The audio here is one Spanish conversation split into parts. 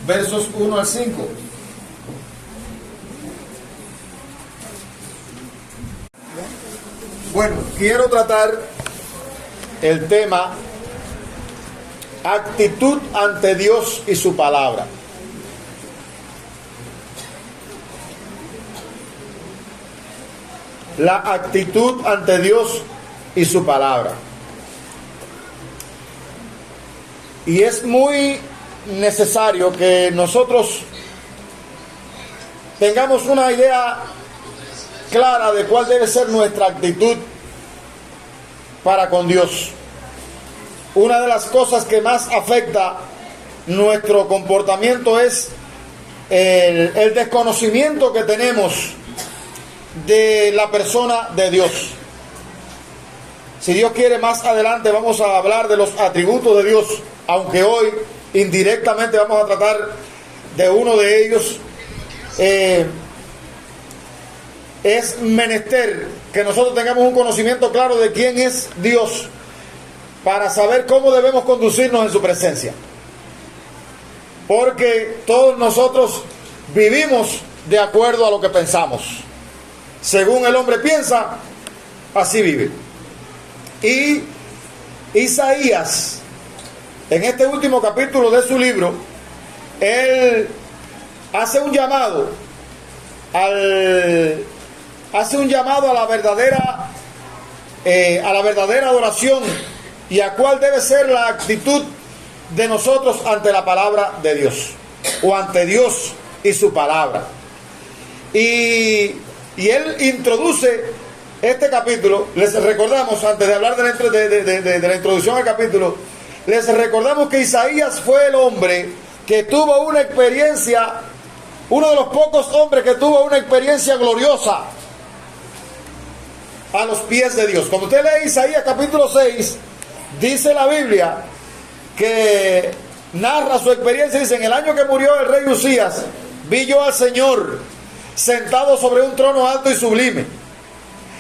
versos 1 al 5. Bueno, quiero tratar el tema actitud ante Dios y su palabra. La actitud ante Dios y su palabra. Y es muy necesario que nosotros tengamos una idea clara de cuál debe ser nuestra actitud para con Dios. Una de las cosas que más afecta nuestro comportamiento es el desconocimiento que tenemos de la persona de Dios. Si Dios quiere, más adelante vamos a hablar de los atributos de Dios, aunque hoy indirectamente vamos a tratar de uno de ellos. Es menester que nosotros tengamos un conocimiento claro de quién es Dios para saber cómo debemos conducirnos en su presencia, porque todos nosotros vivimos de acuerdo a lo que pensamos. Según el hombre piensa, así vive. Y Isaías, en este último capítulo de su libro, él hace un llamado a la verdadera adoración y a cuál debe ser la actitud de nosotros ante la palabra de Dios, o ante Dios y su palabra. Y él introduce este capítulo. Les recordamos, antes de hablar de la introducción al capítulo, les recordamos que Isaías fue el hombre que tuvo una experiencia, uno de los pocos hombres que tuvo una experiencia gloriosa a los pies de Dios. Cuando usted lee Isaías capítulo 6, dice la Biblia que narra su experiencia. Dice: en el año que murió el rey Usías, vi yo al Señor sentado sobre un trono alto y sublime,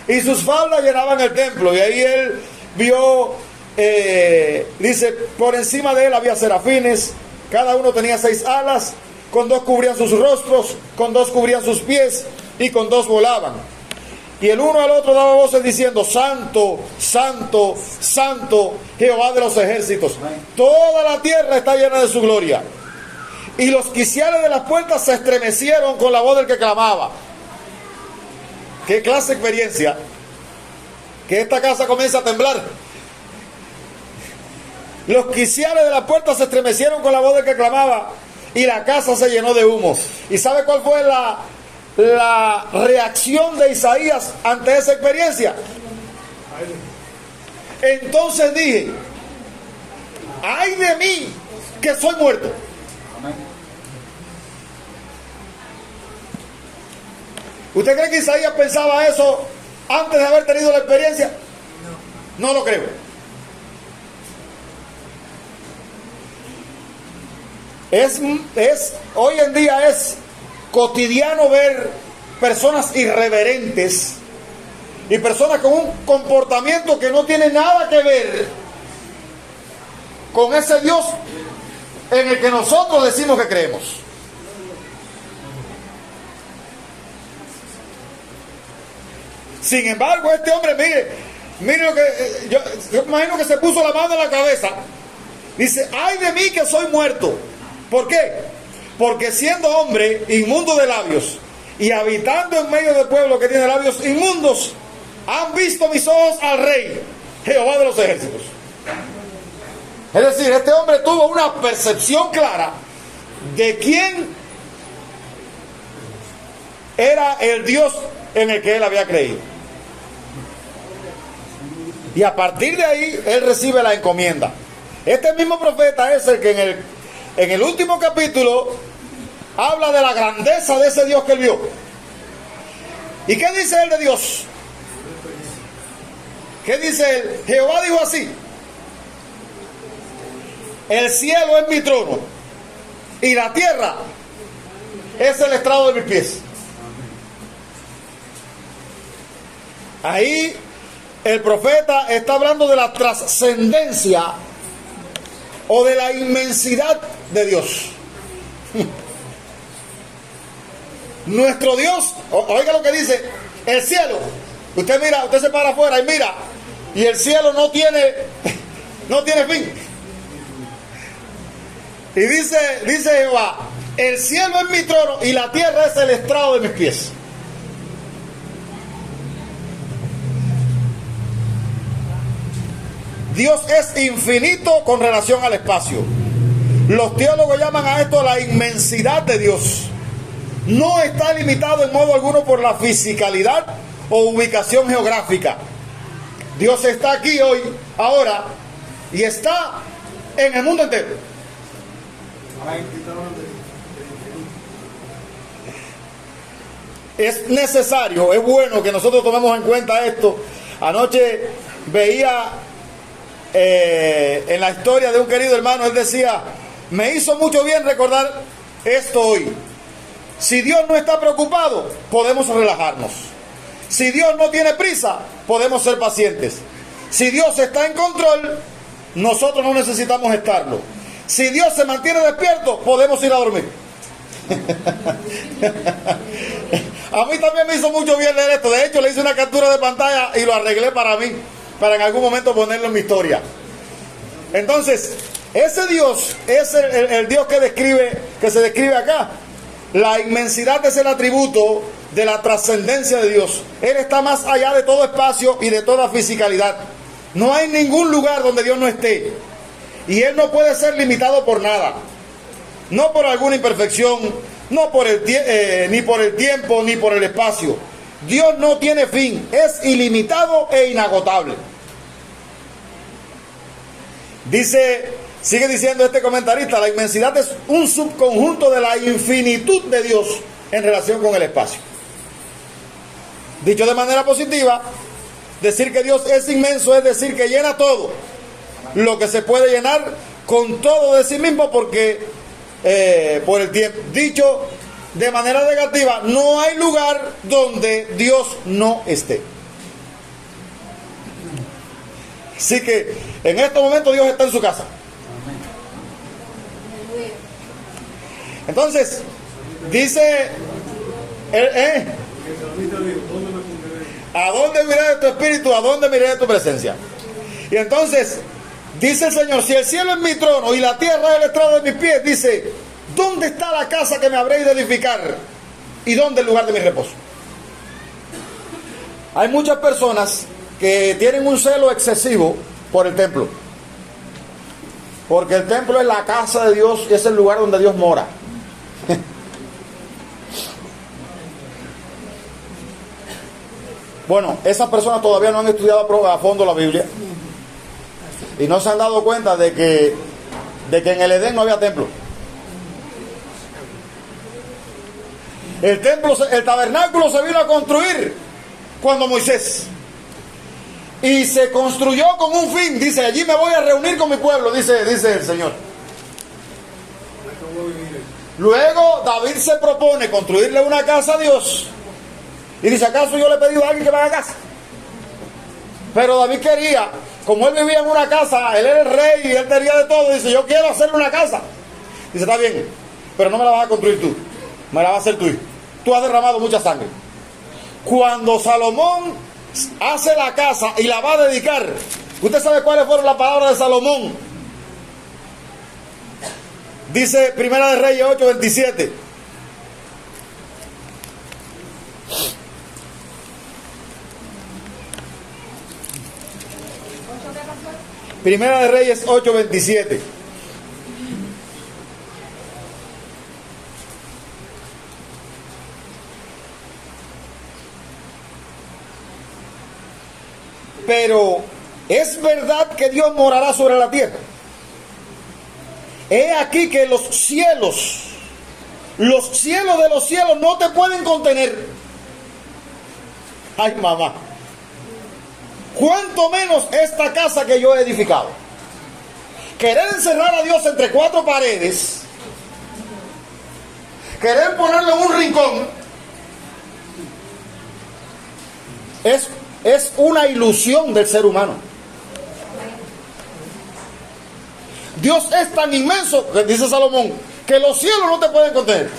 y sus faldas llenaban el templo. Y ahí él vio, dice, por encima de él había serafines, cada uno tenía 6 alas, con 2 cubrían sus rostros, con 2 cubrían sus pies, y con 2 volaban. Y el uno al otro daba voces diciendo: Santo, Santo, Santo, Jehová de los ejércitos. Toda la tierra está llena de su gloria. Y los quiciales de las puertas se estremecieron con la voz del que clamaba. ¿Qué clase de experiencia? Que esta casa comienza a temblar. Los quiciales de las puertas se estremecieron con la voz del que clamaba, y la casa se llenó de humo. ¿Y sabe cuál fue la reacción de Isaías ante esa experiencia? Entonces dije: ¡ay de mí, que soy muerto! ¿Usted cree que Isaías pensaba eso antes de haber tenido la experiencia? No lo creo. Hoy en día es cotidiano ver personas irreverentes y personas con un comportamiento que no tiene nada que ver con ese Dios en el que nosotros decimos que creemos. Sin embargo, este hombre, mire lo que yo imagino que se puso la mano en la cabeza. Dice: ¡ay de mí, que soy muerto! ¿Por qué? Porque siendo hombre inmundo de labios y habitando en medio del pueblo que tiene labios inmundos, han visto mis ojos al Rey, Jehová de los ejércitos. Es decir, este hombre tuvo una percepción clara de quién era el Dios en el que él había creído. Y a partir de ahí, él recibe la encomienda. Este mismo profeta es el que en el último capítulo habla de la grandeza de ese Dios que él vio. ¿Y qué dice él de Dios? ¿Qué dice él? Jehová dijo así: el cielo es mi trono y la tierra es el estrado de mis pies. Ahí el profeta está hablando de la trascendencia o de la inmensidad de Dios. Nuestro Dios, oiga lo que dice, el cielo. Usted mira, usted se para afuera y mira, y el cielo no tiene fin. Y dice Jehová, el cielo es mi trono y la tierra es el estrado de mis pies. Dios es infinito con relación al espacio. Los teólogos llaman a esto la inmensidad de Dios. No está limitado en modo alguno por la fisicalidad o ubicación geográfica. Dios está aquí hoy, ahora, y está en el mundo entero. Es necesario, es bueno que nosotros tomemos en cuenta esto. Anoche veía en la historia de un querido hermano, él decía, me hizo mucho bien recordar esto hoy. Si Dios no está preocupado, podemos relajarnos. Si Dios no tiene prisa, podemos ser pacientes. Si Dios está en control, nosotros no necesitamos estarlo. Si Dios se mantiene despierto, podemos ir a dormir. A mí también me hizo mucho bien leer esto. De hecho, le hice una captura de pantalla y lo arreglé para mí, para en algún momento ponerlo en mi historia. Entonces, ese Dios es el Dios que se describe acá. La inmensidad es el atributo de la trascendencia de Dios. Él está más allá de todo espacio y de toda fisicalidad. No hay ningún lugar donde Dios no esté. Y Él no puede ser limitado por nada. No por alguna imperfección, no por ni por el tiempo, ni por el espacio. Dios no tiene fin, es ilimitado e inagotable. Sigue diciendo este comentarista, la inmensidad es un subconjunto de la infinitud de Dios en relación con el espacio. Dicho de manera positiva, decir que Dios es inmenso es decir que llena todo lo que se puede llenar con todo de sí mismo, porque por el tiempo. Dicho de manera negativa, no hay lugar donde Dios no esté. Así que en estos momentos Dios está en su casa. Entonces, dice, ¿a dónde miré de tu espíritu? ¿A dónde miré de tu presencia? Y entonces, dice el Señor, si el cielo es mi trono y la tierra es el estrado de mis pies, dice, ¿dónde está la casa que me habréis de edificar? ¿Y dónde el lugar de mi reposo? Hay muchas personas que tienen un celo excesivo por el templo. Porque el templo es la casa de Dios y es el lugar donde Dios mora. Bueno, esas personas todavía no han estudiado a fondo la Biblia y no se han dado cuenta de que en el Edén no había templo. El tabernáculo se vino a construir cuando Moisés, y se construyó con un fin. Dice, allí me voy a reunir con mi pueblo, dice el Señor. Luego David se propone construirle una casa a Dios. Y dice, ¿acaso yo le he pedido a alguien que me haga casa? Pero David quería, como él vivía en una casa, él era el rey y él tenía de todo, dice, yo quiero hacerle una casa. Dice, está bien, pero no me la vas a construir tú, me la va a hacer tu hijo. Tú has derramado mucha sangre. Cuando Salomón hace la casa y la va a dedicar, ¿usted sabe cuáles fueron las palabras de Salomón? Dice Primera de Reyes 8:27. Primera de Reyes 8:27. Pero es verdad que Dios morará sobre la tierra. He aquí que los cielos de los cielos no te pueden contener. Ay, mamá. Cuánto menos esta casa que yo he edificado. Querer encerrar a Dios entre cuatro paredes, querer ponerlo en un rincón, es una ilusión del ser humano. Dios es tan inmenso, dice Salomón, que los cielos no te pueden contener.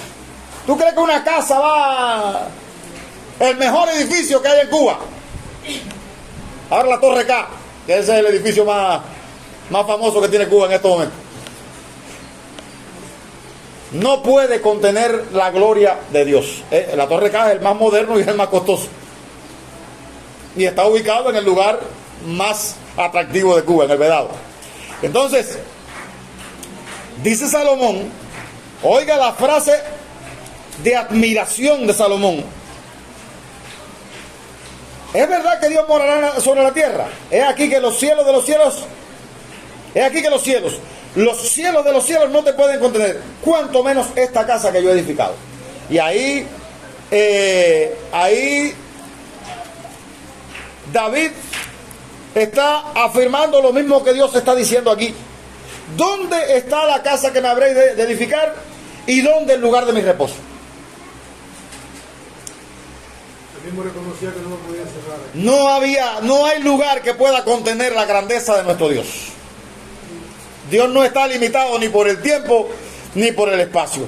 ¿Tú crees que una casa va el mejor edificio que hay en Cuba? Ahora la Torre K, que ese es el edificio más famoso que tiene Cuba en estos momentos. No puede contener la gloria de Dios. La Torre K es el más moderno y es el más costoso. Y está ubicado en el lugar más atractivo de Cuba, en el Vedado. Entonces, dice Salomón, oiga la frase de admiración de Salomón. ¿Es verdad que Dios morará sobre la tierra? Es aquí que los cielos de los cielos, los cielos de los cielos no te pueden contener, cuanto menos esta casa que yo he edificado. Y ahí David está afirmando lo mismo que Dios está diciendo aquí. ¿Dónde está la casa que me habréis de edificar? ¿Y dónde el lugar de mi reposo? Él mismo reconocía que no lo podía cerrar. No hay lugar que pueda contener la grandeza de nuestro Dios. Dios no está limitado ni por el tiempo ni por el espacio.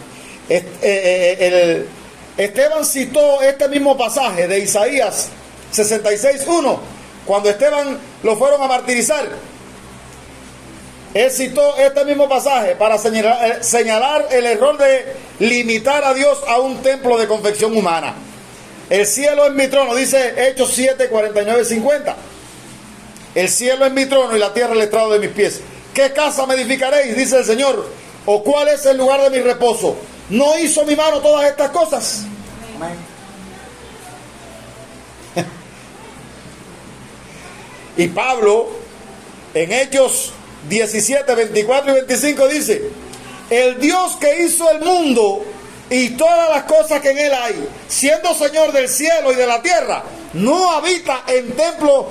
Esteban citó este mismo pasaje de Isaías 66:1, cuando Esteban lo fueron a martirizar. Él citó este mismo pasaje para señalar el error de limitar a Dios a un templo de confección humana. El cielo es mi trono, dice Hechos 7, 49, 50. El cielo es mi trono y la tierra el estrado de mis pies. ¿Qué casa me edificaréis? Dice el Señor. ¿O cuál es el lugar de mi reposo? ¿No hizo mi mano todas estas cosas? Amén. Y Pablo, en Hechos 17, 24 y 25 dice: el Dios que hizo el mundo y todas las cosas que en él hay, siendo Señor del cielo y de la tierra, no habita en templos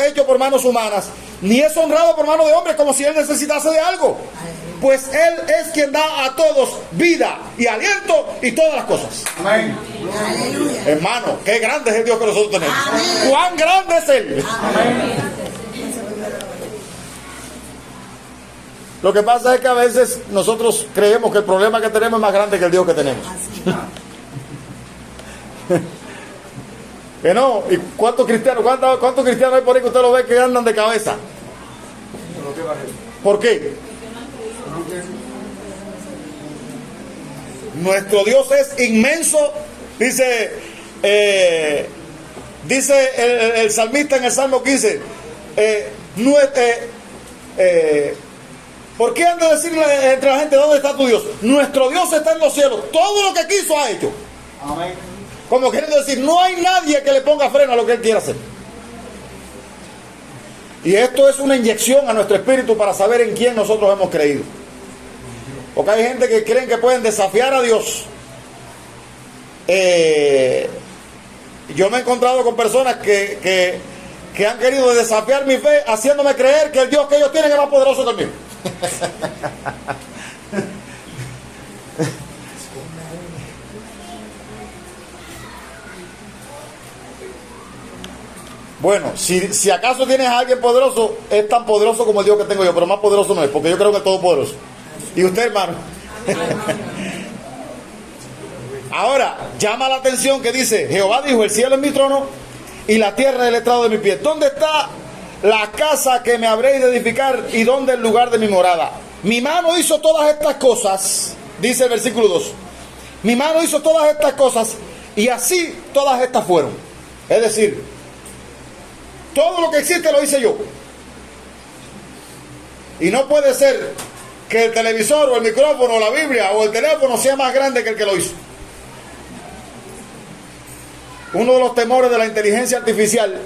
hechos por manos humanas, ni es honrado por mano de hombres como si él necesitase de algo, pues él es quien da a todos vida y aliento y todas las cosas. Amén. Aleluya. Hermano, qué grande es el Dios que nosotros tenemos. Amén. Cuán grande es él. Amén. Lo que pasa es que a veces nosotros creemos que el problema que tenemos es más grande que el Dios que tenemos. Que no. ¿Y cuántos cristianos hay por ahí que usted lo ve que andan de cabeza? ¿Por qué? Nuestro Dios es inmenso. Dice el salmista en el Salmo 15, ¿por qué anda a decirle entre la gente dónde está tu Dios? Nuestro Dios está en los cielos, todo lo que quiso ha hecho. Amén. Como queriendo decir, no hay nadie que le ponga freno a lo que él quiera hacer. Y esto es una inyección a nuestro espíritu para saber en quién nosotros hemos creído. Porque hay gente que creen que pueden desafiar a Dios. Yo me he encontrado con personas que han querido desafiar mi fe, haciéndome creer que el Dios que ellos tienen es más poderoso que el mío. Bueno, si acaso tienes a alguien poderoso, es tan poderoso como el Dios que tengo yo, pero más poderoso no es, porque yo creo que es todopoderoso. ¿Y usted, hermano? Ahora, llama la atención que dice: Jehová dijo, el cielo es mi trono y la tierra es el estrado de mis pies. ¿Dónde está la casa que me habréis de edificar y dónde el lugar de mi morada? Mi mano hizo todas estas cosas, dice el versículo 2. Mi mano hizo todas estas cosas y así todas estas fueron. Es decir, todo lo que existe lo hice yo. Y no puede ser que el televisor o el micrófono o la Biblia o el teléfono sea más grande que el que lo hizo. Uno de los temores de la inteligencia artificial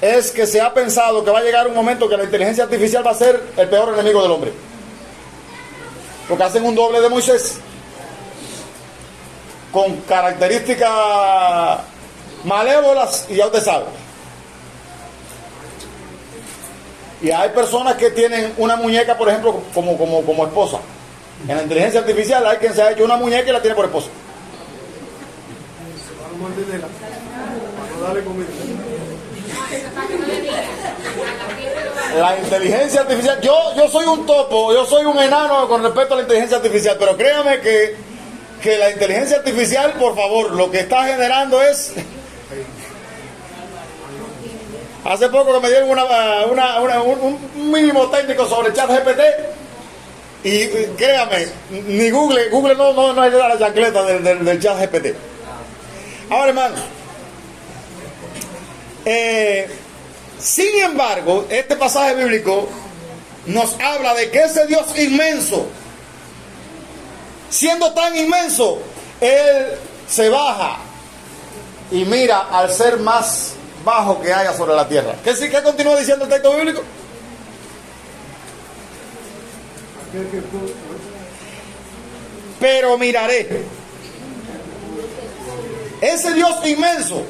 es que se ha pensado que va a llegar un momento que la inteligencia artificial va a ser el peor enemigo del hombre. Porque hacen un doble de Moisés con características malévolas y ya usted sabe. Y hay personas que tienen una muñeca, por ejemplo, como esposa. En la inteligencia artificial hay quien se ha hecho una muñeca y la tiene por esposa. La inteligencia artificial, yo soy un topo, yo soy un enano con respecto a la inteligencia artificial, pero créame que la inteligencia artificial, por favor, lo que está generando es... Hace poco que me dieron un mínimo técnico sobre ChatGPT y créame, ni Google no es la chancleta del ChatGPT. Ahora, hermanos, sin embargo, este pasaje bíblico nos habla de que ese Dios inmenso, siendo tan inmenso, Él se baja y mira al ser más bajo que haya sobre la tierra. ¿Qué continúa diciendo el texto bíblico? Pero miraré. Ese Dios inmenso,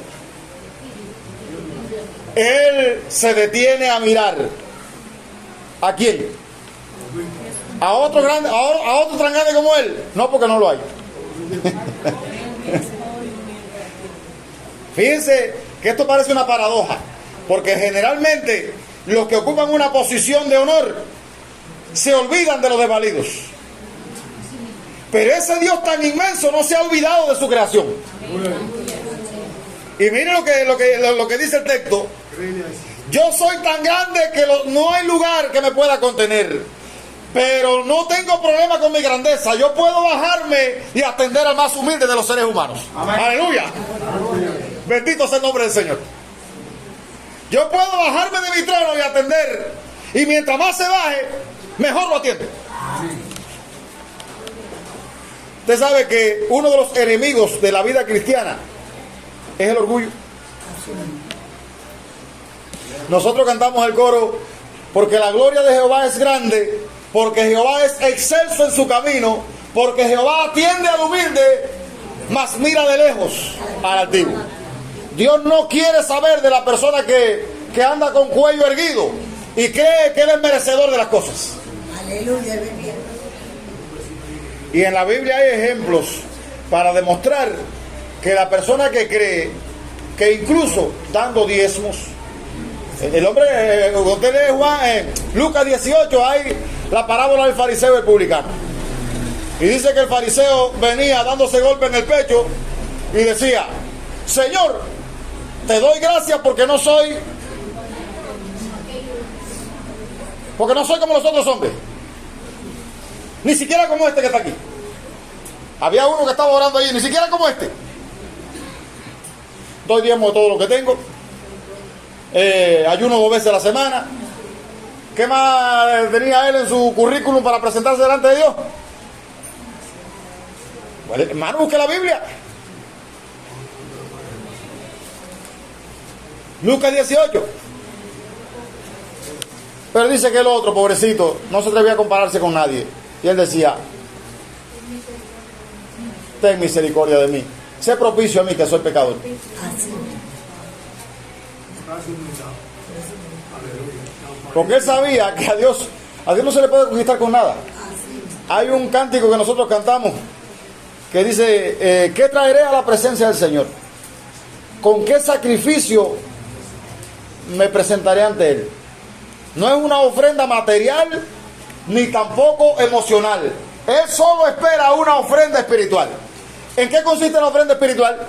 Él se detiene a mirar. ¿A quién? ¿A otro grande, a otro tan grande como Él? No, porque no lo hay. Fíjense que esto parece una paradoja, porque generalmente los que ocupan una posición de honor se olvidan de los desvalidos. Pero ese Dios tan inmenso no se ha olvidado de su creación. Y miren lo que dice el texto. Yo soy tan grande que no hay lugar que me pueda contener, pero no tengo problema con mi grandeza. Yo puedo bajarme y atender al más humilde de los seres humanos. Amén. Aleluya. Bendito sea el nombre del Señor. Yo puedo bajarme de mi trono y atender, y mientras más se baje, mejor lo atiende. Usted sabe que uno de los enemigos de la vida cristiana es el orgullo. Nosotros cantamos el coro: porque la gloria de Jehová es grande, porque Jehová es excelso en su camino, porque Jehová atiende al humilde, mas mira de lejos al altivo. Dios no quiere saber de la persona que anda con cuello erguido y cree que Él es merecedor de las cosas. Aleluya. Y en la Biblia hay ejemplos para demostrar que la persona que cree que incluso dando diezmos, el hombre, usted lee Juan, Lucas 18, hay la parábola del fariseo y el publicano. Y dice que el fariseo venía dándose golpe en el pecho y decía: Señor, te doy gracias porque no soy como los otros hombres, ni siquiera como este que está aquí. Había uno que estaba orando allí, ni siquiera como este. Doy diezmo de todo lo que tengo, ayuno 2 veces a la semana. ¿Qué más tenía él en su currículum para presentarse delante de Dios? Bueno, hermano, busque la Biblia. Lucas 18. Pero dice que el otro, pobrecito, no se atrevía a compararse con nadie. Y él decía: ten misericordia de mí, sé propicio a mí que soy pecador. Porque él sabía que a Dios no se le puede conquistar con nada. Hay un cántico que nosotros cantamos que dice: ¿qué traeré a la presencia del Señor? ¿Con qué sacrificio me presentaré ante Él? No es una ofrenda material ni tampoco emocional. Él solo espera una ofrenda espiritual. ¿En qué consiste la ofrenda espiritual?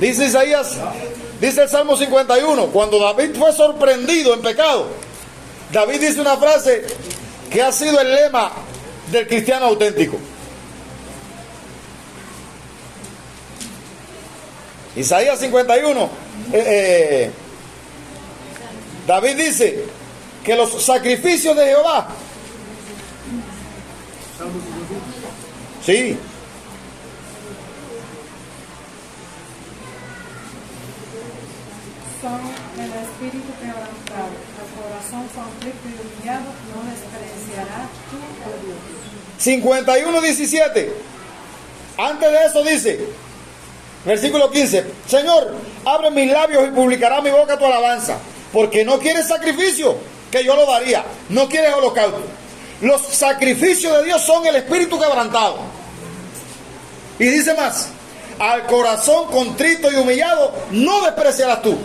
Dice Isaías, dice el Salmo 51, cuando David fue sorprendido en pecado, David dice una frase que ha sido el lema del cristiano auténtico. Isaías 51, David dice que los sacrificios de Jehová, sí, son el espíritu quebrantado, el corazón contrito y humillado, no despreciarás tú, oh Dios. 51:17. Antes de eso dice, versículo 15: Señor, abre mis labios y publicará mi boca tu alabanza, porque no quieres sacrificio, que yo lo daría, no quieres holocausto. Los sacrificios de Dios son el espíritu quebrantado. Y dice más: al corazón contrito y humillado no despreciarás tú,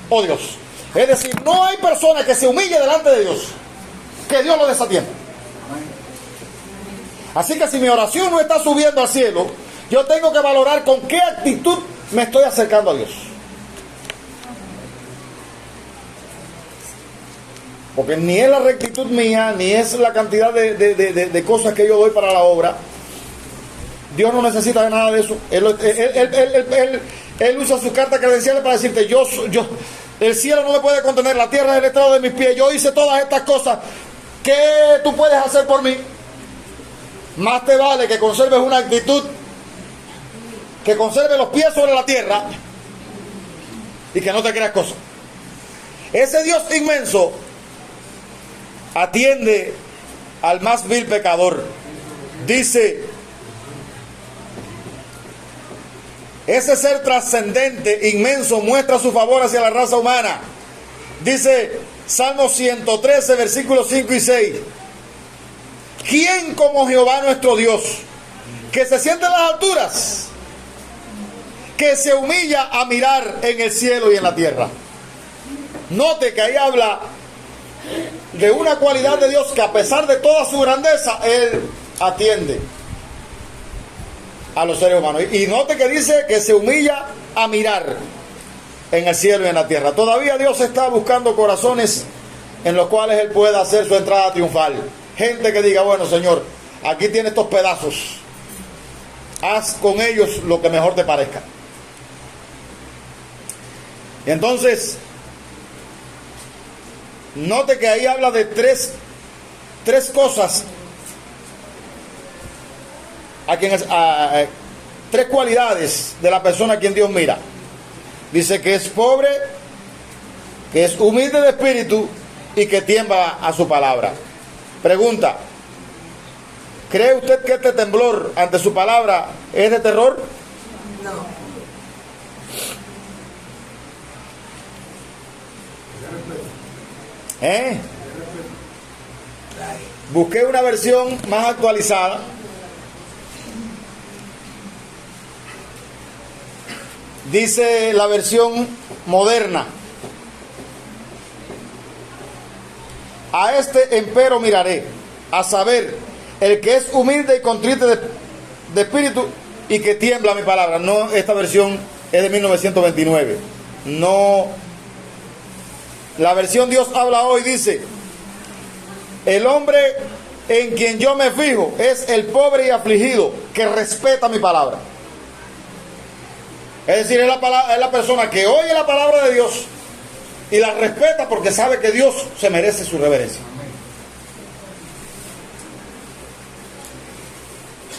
oh Dios. Es decir, no hay persona que se humille delante de Dios que Dios lo desatienda. Así que si mi oración no está subiendo al cielo, yo tengo que valorar con qué actitud me estoy acercando a Dios. Porque ni es la rectitud mía, ni es la cantidad de cosas que yo doy para la obra. Dios no necesita de nada de eso. Él usa sus cartas credenciales para decirte, el cielo no me puede contener, la tierra es el estrado de mis pies, yo hice todas estas cosas. ¿Qué tú puedes hacer por mí? Más te vale que conserves una actitud, que conserves los pies sobre la tierra y que no te creas cosas. Ese Dios inmenso atiende al más vil pecador. Dice, ese ser trascendente, inmenso, muestra su favor hacia la raza humana. Dice Salmo 113, versículos 5 y 6. ¿Quién como Jehová nuestro Dios, que se siente en las alturas, que se humilla a mirar en el cielo y en la tierra? Note que ahí habla de una cualidad de Dios que a pesar de toda su grandeza, Él atiende a los seres humanos. Y note que dice que se humilla a mirar en el cielo y en la tierra. Todavía Dios está buscando corazones en los cuales Él pueda hacer su entrada triunfal. Gente que diga, bueno, Señor, aquí tiene estos pedazos, haz con ellos lo que mejor te parezca. Y entonces, note que ahí habla de tres cosas, tres cualidades de la persona a quien Dios mira. Dice que es pobre, que es humilde de espíritu y que tiembla a su palabra. Pregunta, ¿cree usted que este temblor ante su palabra es de terror? No. Busqué una versión más actualizada. Dice la versión moderna: a este empero miraré, a saber, el que es humilde y contrito de espíritu y que tiembla mi palabra. No, esta versión es de 1929. No, la versión Dios habla hoy dice: el hombre en quien yo me fijo es el pobre y afligido que respeta mi palabra. Es decir, es la persona que oye la palabra de Dios y la respeta porque sabe que Dios se merece su reverencia.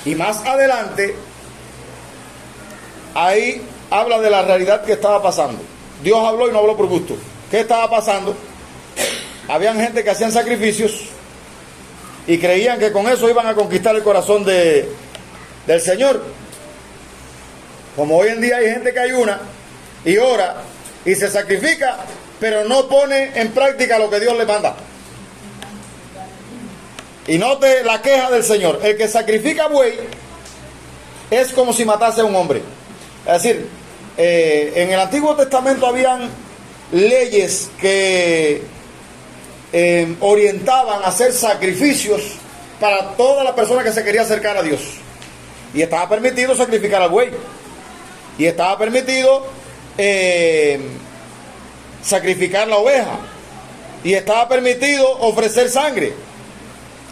Y más adelante, ahí habla de la realidad que estaba pasando. Dios habló y no habló por gusto. ¿Qué estaba pasando? Habían gente que hacían sacrificios y creían que con eso iban a conquistar el corazón del Señor. Como hoy en día hay gente que ayuna y ora y se sacrifica, pero no pone en práctica lo que Dios le manda. Y note la queja del Señor: el que sacrifica buey es como si matase a un hombre. Es decir, en el Antiguo Testamento habían leyes que orientaban a hacer sacrificios para toda la persona que se quería acercar a Dios. Y estaba permitido sacrificar al buey. Y estaba permitido sacrificar la oveja. Y estaba permitido ofrecer sangre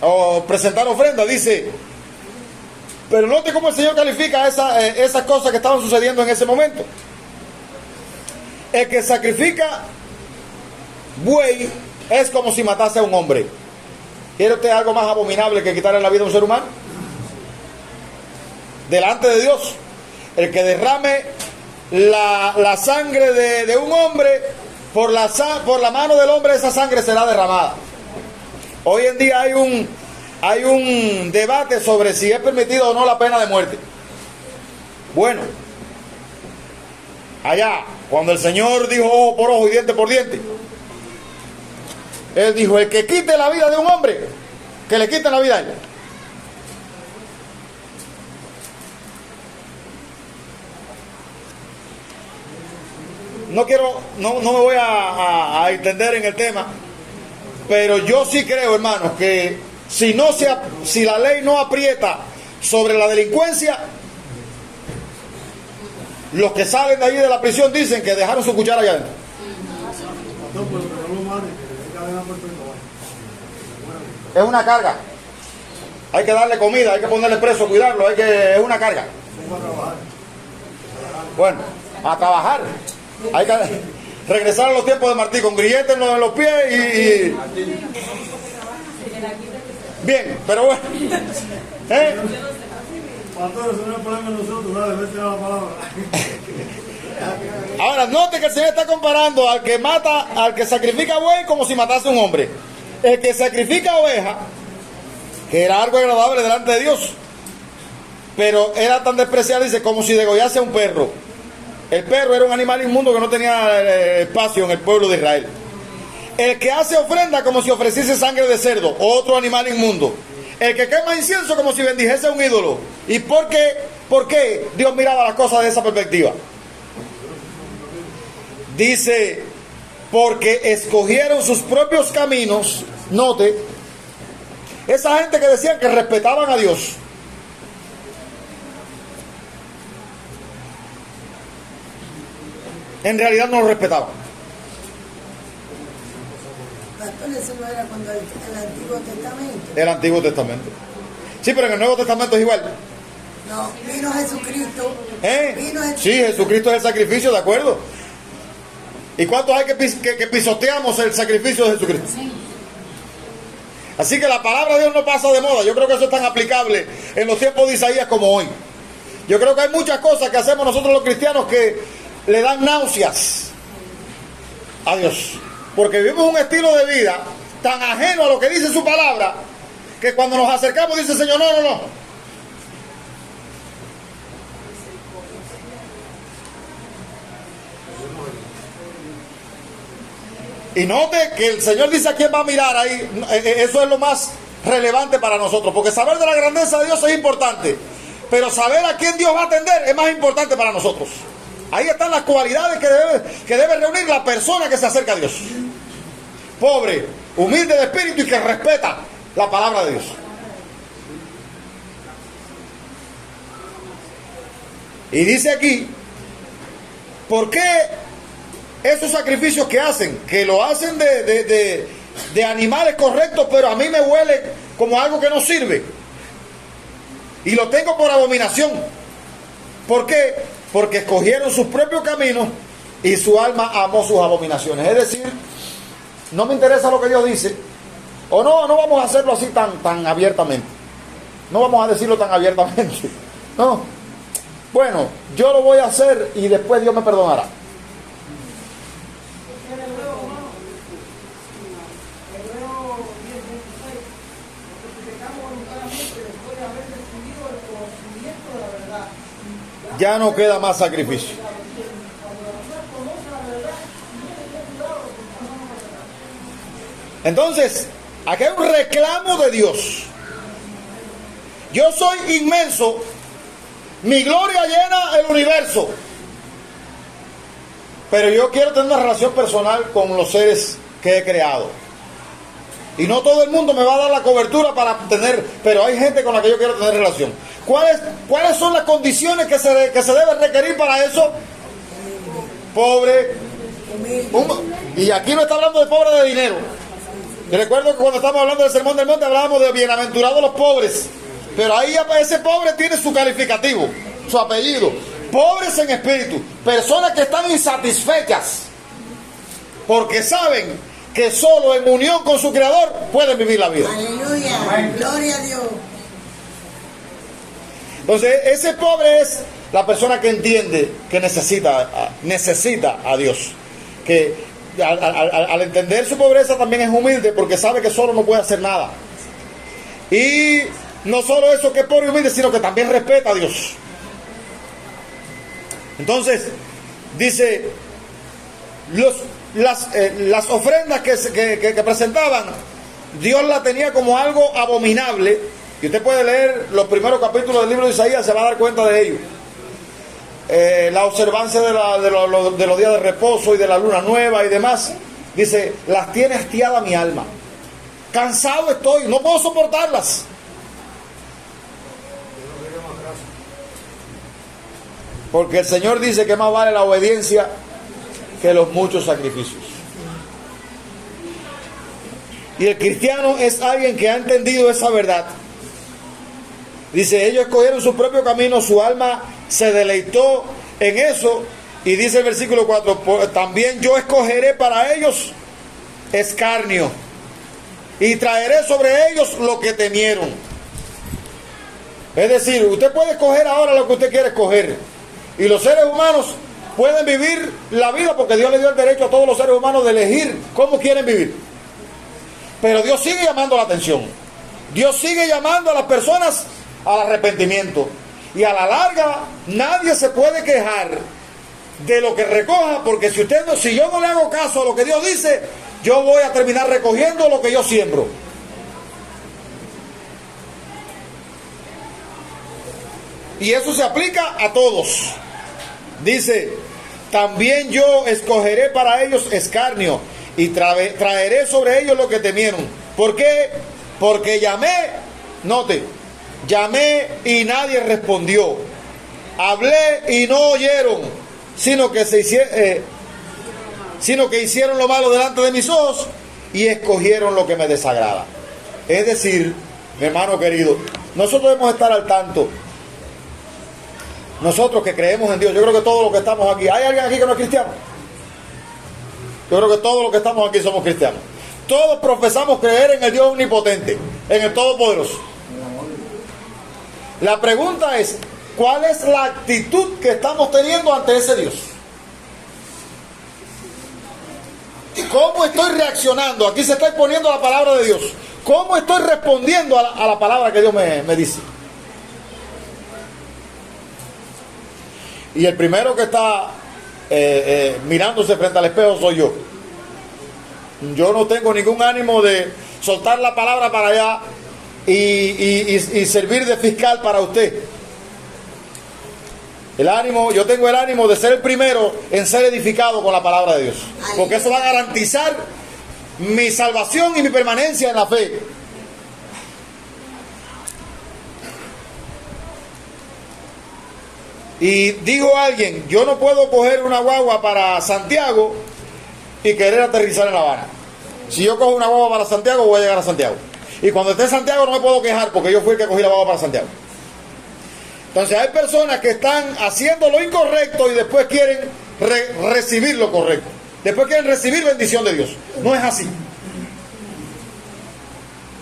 o presentar ofrenda. Dice, pero note cómo el Señor califica esas cosas que estaban sucediendo en ese momento. El que sacrifica buey es como si matase a un hombre. ¿Quiere usted algo más abominable que quitarle la vida a un ser humano? Delante de Dios, el que derrame la sangre de un hombre, por la mano del hombre esa sangre será derramada. Hoy en día hay un debate sobre si es permitido o no la pena de muerte. Bueno, allá, cuando el Señor dijo ojo por ojo y diente por diente, Él dijo: el que quite la vida de un hombre, que le quiten la vida a él. no me voy a extender en el tema, pero yo sí creo, hermanos, que si la ley no aprieta sobre la delincuencia, los que salen de allí de la prisión dicen que dejaron su cuchara allá adentro. Es una carga. Hay que darle comida, hay que ponerle preso, cuidarlo, es una carga. Bueno, a trabajar. Hay que regresar a los tiempos de Martí con grilletes en los pies y... Bien, pero bueno. Ahora, note que el Señor está comparando al que mata, al que sacrifica buey como si matase a un hombre. El que sacrifica oveja, que era algo agradable delante de Dios, pero era tan despreciado, dice, como si degollase a un perro. El perro era un animal inmundo que no tenía espacio en el pueblo de Israel. El que hace ofrenda como si ofreciese sangre de cerdo, otro animal inmundo. El que quema incienso como si bendijese a un ídolo. ¿Y por qué Dios miraba las cosas de esa perspectiva? Dice, porque escogieron sus propios caminos. Note, esa gente que decían que respetaban a Dios, en realidad no lo respetaban. Pastor, eso no era cuando el Antiguo Testamento. El Antiguo Testamento. Sí, pero en el Nuevo Testamento es igual. No, vino Jesucristo. Sí, Jesucristo es el sacrificio, ¿de acuerdo? ¿Y cuántos hay que pisoteamos el sacrificio de Jesucristo? Sí. Así que la palabra de Dios no pasa de moda. Yo creo que eso es tan aplicable en los tiempos de Isaías como hoy. Yo creo que hay muchas cosas que hacemos nosotros los cristianos que le dan náuseas a Dios, porque vivimos un estilo de vida tan ajeno a lo que dice su palabra, que cuando nos acercamos dice el Señor, no. Y note que el Señor dice a quién va a mirar ahí. Eso es lo más relevante para nosotros, porque saber de la grandeza de Dios es importante, pero saber a quién Dios va a atender es más importante para nosotros. Ahí están las cualidades que debe reunir la persona que se acerca a Dios: pobre, humilde de espíritu y que respeta la palabra de Dios. Y dice aquí, ¿por qué esos sacrificios que hacen? Que lo hacen de animales correctos, pero a mí me huele como algo que no sirve. Y lo tengo por abominación. ¿Por qué? Porque escogieron sus propios caminos y su alma amó sus abominaciones. Es decir, no me interesa lo que Dios dice, o no vamos a hacerlo así tan abiertamente. No vamos a decirlo tan abiertamente. No. Bueno, yo lo voy a hacer y después Dios me perdonará. Ya no queda más sacrificio. Entonces, aquí hay un reclamo de Dios. Yo soy inmenso, mi gloria llena el universo, pero yo quiero tener una relación personal con los seres que he creado. Y no todo el mundo me va a dar la cobertura para tener, pero hay gente con la que yo quiero tener relación. ¿Cuáles son las condiciones que se debe requerir para eso? Pobre. Y aquí no está hablando de pobre de dinero. Yo recuerdo que cuando estábamos hablando del Sermón del Monte hablábamos de bienaventurados los pobres. Pero ahí ese pobre tiene su calificativo, su apellido. Pobres en espíritu. Personas que están insatisfechas porque saben que solo en unión con su Creador pueden vivir la vida. Aleluya, gloria a Dios. Entonces, ese pobre es la persona que entiende que necesita a Dios. Que al entender su pobreza también es humilde, porque sabe que solo no puede hacer nada. Y no solo eso, que es pobre y humilde, sino que también respeta a Dios. Entonces, dice, las ofrendas que presentaban, Dios la tenía como algo abominable. Y usted puede leer los primeros capítulos del libro de Isaías, se va a dar cuenta de ello. la observancia de los días de reposo y de la luna nueva y demás, dice, las tiene hastiada mi alma. Cansado estoy, no puedo soportarlas. Porque el Señor dice que más vale la obediencia que los muchos sacrificios. Y el cristiano es alguien que ha entendido esa verdad. Dice, ellos escogieron su propio camino, su alma se deleitó en eso. Y dice el versículo 4, también yo escogeré para ellos escarnio y traeré sobre ellos lo que temieron. Es decir, usted puede escoger ahora lo que usted quiere escoger. Y los seres humanos pueden vivir la vida porque Dios le dio el derecho a todos los seres humanos de elegir cómo quieren vivir. Pero Dios sigue llamando la atención. Dios sigue llamando a las personas al arrepentimiento. Y a la larga nadie se puede quejar de lo que recoja, porque si yo no le hago caso a lo que Dios dice, yo voy a terminar recogiendo lo que yo siembro. Y eso se aplica a todos. Dice, también yo escogeré para ellos escarnio y traeré sobre ellos lo que temieron. ¿Por qué? Porque llamé, note, llamé y nadie respondió. Hablé y no oyeron, sino que hicieron lo malo delante de mis ojos y escogieron lo que me desagrada. Es decir, mi hermano querido, nosotros debemos estar al tanto. Nosotros que creemos en Dios, yo creo que todos los que estamos aquí, ¿hay alguien aquí que no es cristiano? Yo creo que todos los que estamos aquí somos cristianos. Todos profesamos creer en el Dios omnipotente, en el Todopoderoso. La pregunta es, ¿cuál es la actitud que estamos teniendo ante ese Dios? ¿Cómo estoy reaccionando? Aquí se está exponiendo la palabra de Dios. ¿Cómo estoy respondiendo a la palabra que Dios me dice? Y el primero que está mirándose frente al espejo soy yo. Yo no tengo ningún ánimo de soltar la palabra para allá y servir de fiscal para usted. Yo tengo el ánimo de ser el primero en ser edificado con la palabra de Dios. Porque eso va a garantizar mi salvación y mi permanencia en la fe. Y dijo alguien, yo no puedo coger una guagua para Santiago y querer aterrizar en La Habana. Si yo cojo una guagua para Santiago, voy a llegar a Santiago. Y cuando esté en Santiago no me puedo quejar porque yo fui el que cogí la guagua para Santiago. Entonces hay personas que están haciendo lo incorrecto y después quieren recibir lo correcto. Después quieren recibir bendición de Dios. No es así.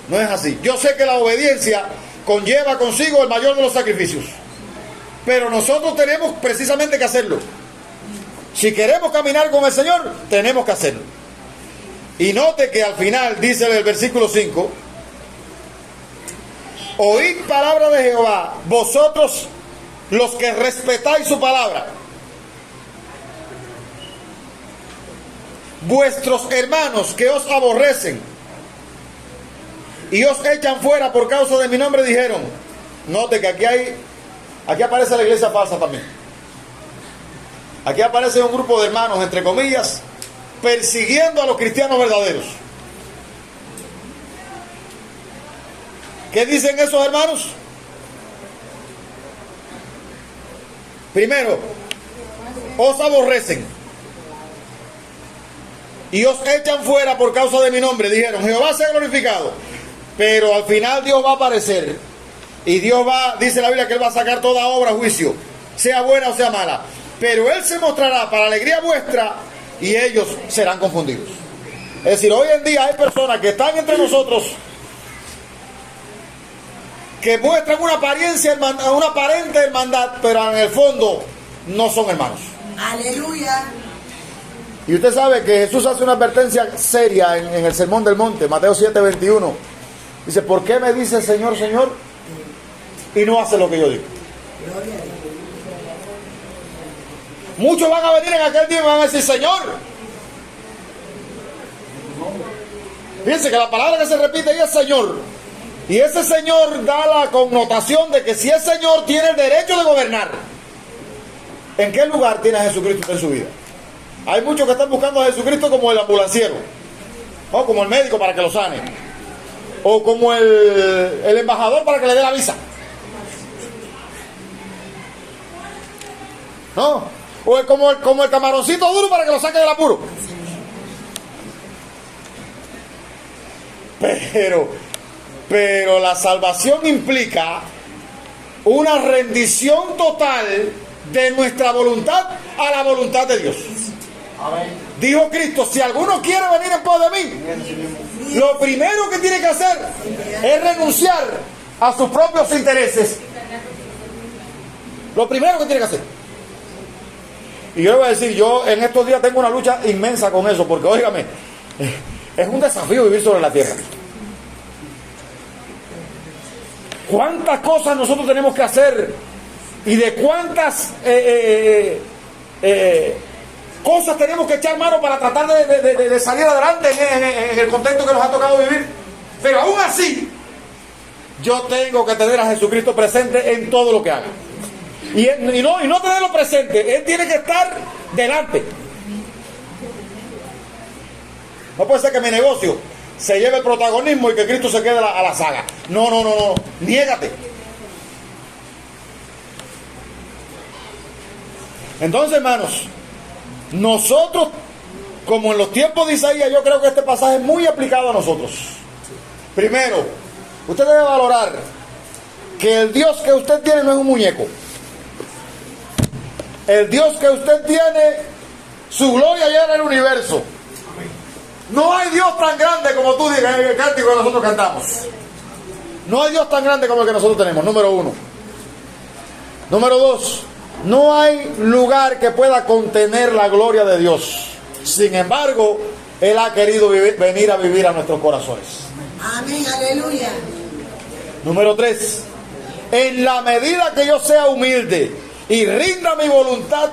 No es así. Yo sé que la obediencia conlleva consigo el mayor de los sacrificios. Pero nosotros tenemos precisamente que hacerlo. Si queremos caminar con el Señor, tenemos que hacerlo. Y note que al final dice el versículo 5: oíd palabra de Jehová, vosotros los que respetáis su palabra. Vuestros hermanos que os aborrecen y os echan fuera por causa de mi nombre dijeron. Note que aquí aparece la iglesia falsa también. Aquí aparece un grupo de hermanos, entre comillas, persiguiendo a los cristianos verdaderos. ¿Qué dicen esos hermanos? Primero, os aborrecen y os echan fuera por causa de mi nombre. Dijeron, Jehová sea glorificado. Pero al final Dios va a aparecer y Dios dice la Biblia que Él va a sacar toda obra a juicio, sea buena o sea mala. Pero Él se mostrará para alegría vuestra y ellos serán confundidos. Es decir, hoy en día hay personas que están entre nosotros que muestran una aparente hermandad, pero en el fondo no son hermanos. Aleluya. Y usted sabe que Jesús hace una advertencia seria en el Sermón del Monte, Mateo 7:21. Dice, ¿por qué me dice Señor, Señor? Y no hace lo que yo digo. Gloria a Dios. Muchos van a venir en aquel día y van a decir, Señor. Fíjense que la palabra que se repite ahí es Señor. Y ese Señor da la connotación de que si es Señor tiene el derecho de gobernar. ¿En qué lugar tiene a Jesucristo usted en su vida? Hay muchos que están buscando a Jesucristo como el ambulanciero, o como el médico para que lo sane, o como el embajador para que le dé la visa, ¿no? O como el camaroncito duro para que lo saque del apuro. Pero la salvación implica una rendición total de nuestra voluntad a la voluntad de Dios. Amén. Dijo Cristo: si alguno quiere venir en pos de mí, lo primero que tiene que hacer es renunciar a sus propios intereses. Lo primero que tiene que hacer. Y yo le voy a decir, yo en estos días tengo una lucha inmensa con eso, porque óigame, es un desafío vivir sobre la tierra. ¿Cuántas cosas nosotros tenemos que hacer? Y de cuántas cosas tenemos que echar mano para tratar de salir adelante en el contexto que nos ha tocado vivir. Pero aún así, yo tengo que tener a Jesucristo presente en todo lo que haga. Y no tenerlo presente, Él tiene que estar delante. No puede ser que mi negocio se lleve el protagonismo y que Cristo se quede a la saga. No, niégate. Entonces, hermanos, nosotros, como en los tiempos de Isaías, yo creo que este pasaje es muy aplicado a nosotros. Primero, usted debe valorar que el Dios que usted tiene no es un muñeco. El Dios que usted tiene, su gloria llena el universo. No hay Dios tan grande como tú digas en el cántico que nosotros cantamos. No hay Dios tan grande como el que nosotros tenemos, número uno. Número dos, no hay lugar que pueda contener la gloria de Dios. Sin embargo, Él ha querido venir a vivir a nuestros corazones. Amén, aleluya. Número tres, en la medida que yo sea humilde y rinda mi voluntad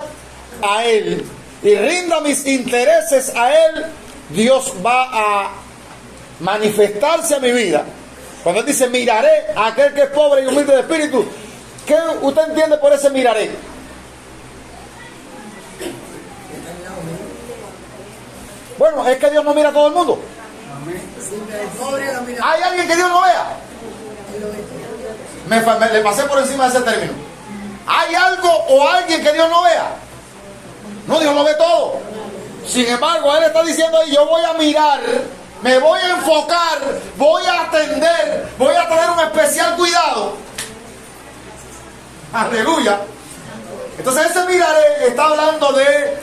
a Él, y rinda mis intereses a Él, Dios va a manifestarse a mi vida. Cuando Él dice miraré a aquel que es pobre y humilde de espíritu, ¿qué usted entiende por ese miraré? Bueno, es que Dios no mira a todo el mundo. ¿Hay alguien que Dios no vea? Le pasé por encima de ese término. ¿Hay algo o alguien que Dios no vea? No, Dios lo ve todo. Sin embargo, Él está diciendo ahí, yo voy a mirar, me voy a enfocar, voy a atender, voy a tener un especial cuidado. Aleluya. Entonces ese miraré está hablando de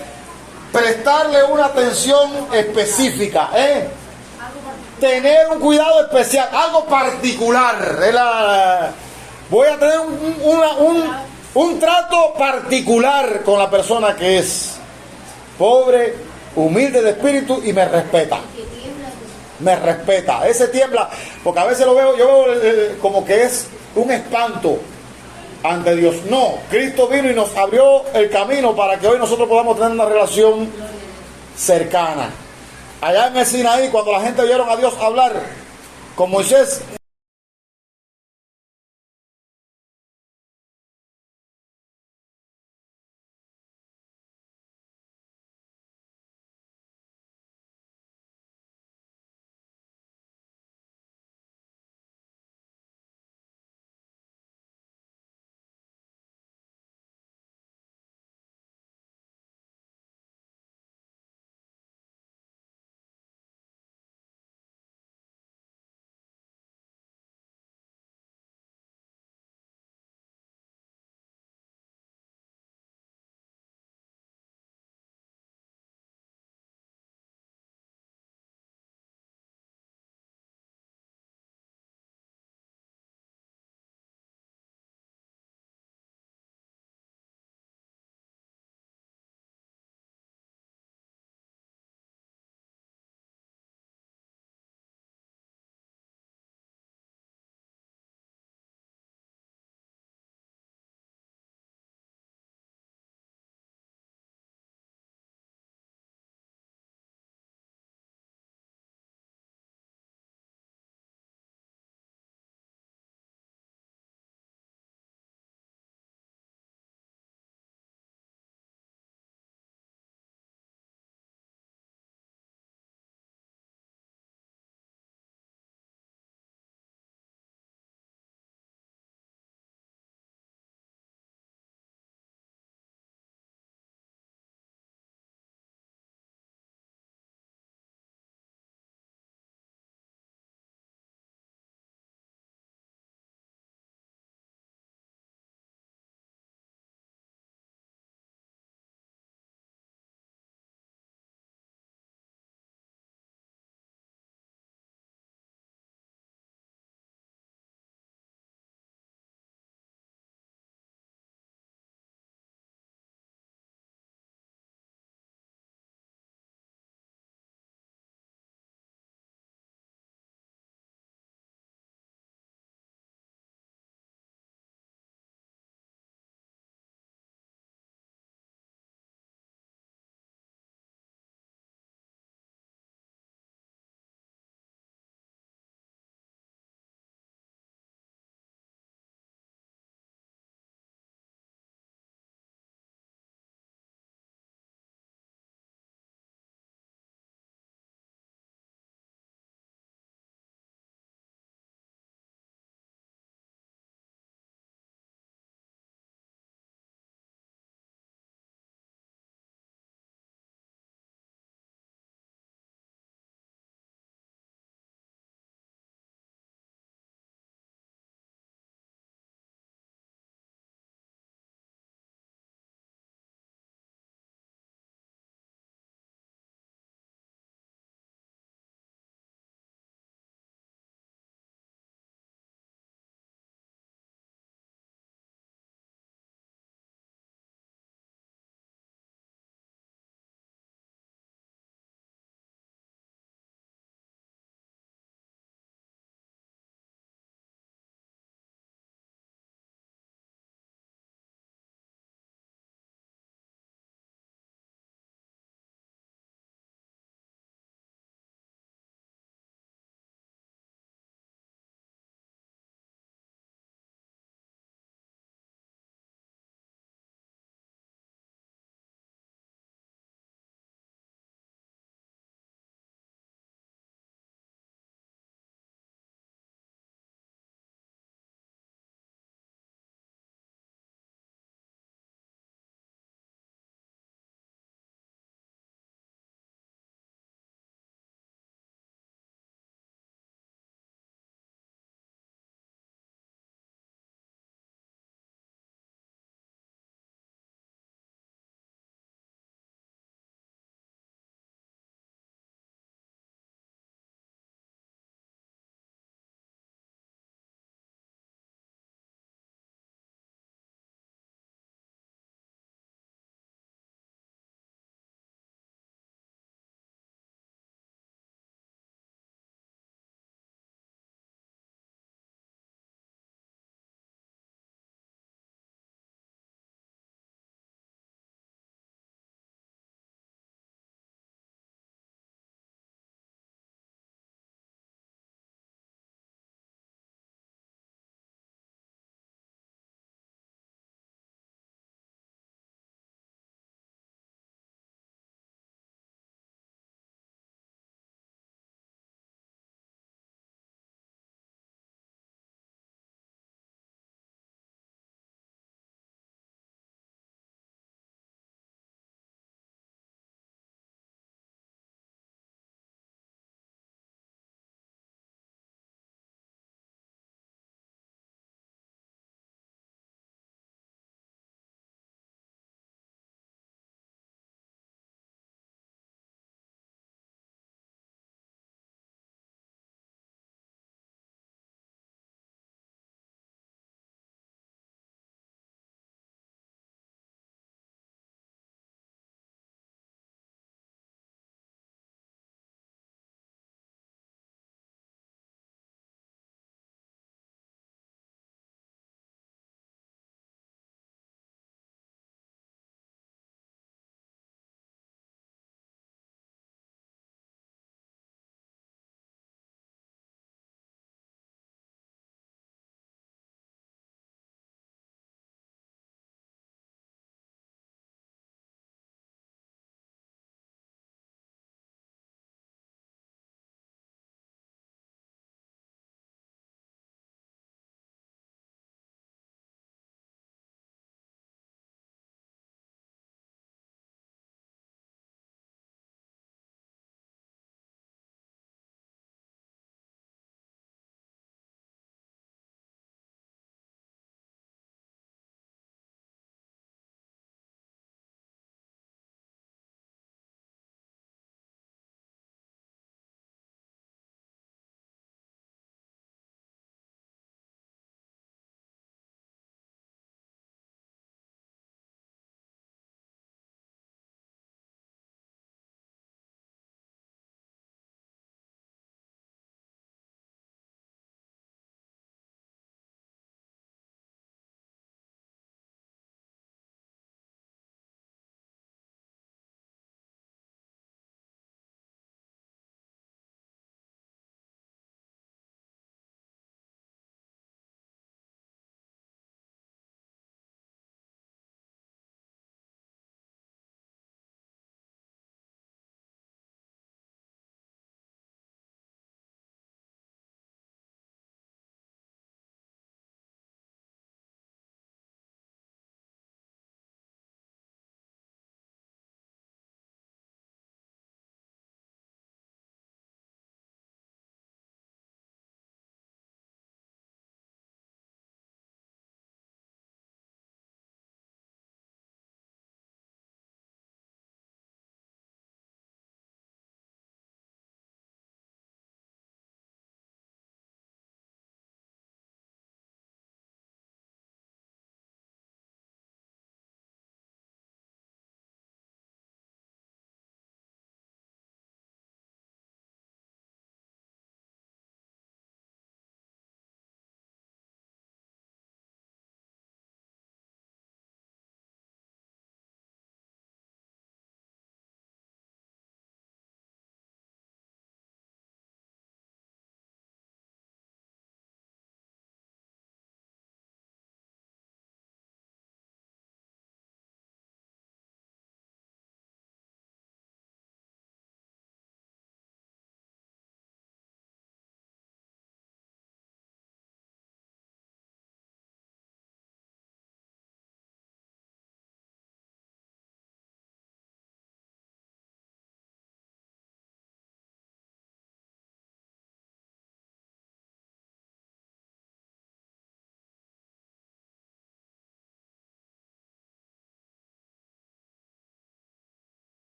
prestarle una atención específica, tener un cuidado especial, algo particular. Voy a tener un trato particular con la persona que es pobre, humilde de espíritu y me respeta. Me respeta. Ese tiembla, porque a veces yo veo como que es un espanto ante Dios. No, Cristo vino y nos abrió el camino para que hoy nosotros podamos tener una relación cercana. Allá en el Sinaí, cuando la gente oyeron a Dios hablar con Moisés,